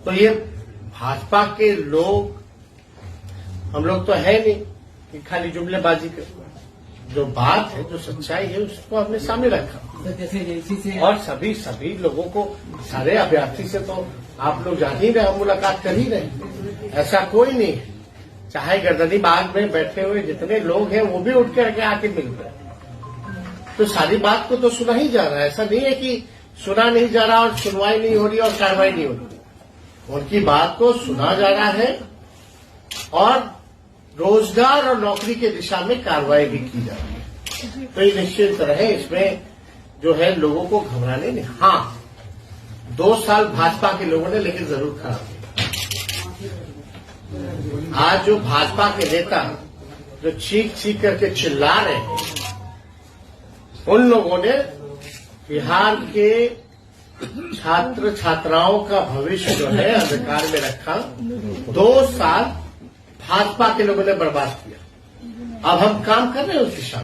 तो ये भाजपा के लोग, हम लोग तो है नहीं कि खाली जुमलेबाजी कर, जो बात है, जो सच्चाई है, उसको हमने सामने रखा। और सभी लोगों को, सारे अभ्यर्थी से तो आप लोग जान ही रहे, मुलाकात कर ही रहे, ऐसा कोई नहीं है। चाहे गर्दनी बाग में बैठे हुए जितने लोग हैं वो भी उठ करके आके मिल रहे हैं। तो सारी बात को तो सुना ही जा रहा है, ऐसा नहीं है कि सुना नहीं जा रहा और सुनवाई नहीं हो रही और कार्रवाई नहीं हो रही। उनकी बात को सुना जा रहा है और रोजगार और नौकरी के दिशा में कार्रवाई भी की जा रही है। तो ये निश्चित रहे, इसमें जो है लोगों को घबराने नहीं। हाँ, 2 साल भाजपा के लोगों ने लेकिन जरूर खराब किया। आज जो भाजपा के नेता जो चीख करके चिल्ला रहे हैं, उन लोगों ने बिहार के छात्र छात्राओं का भविष्य जो है अंधकार में रखा। 2 साल भाजपा के लोगों ने बर्बाद किया। अब हम काम कर रहे हैं उस दिशा में।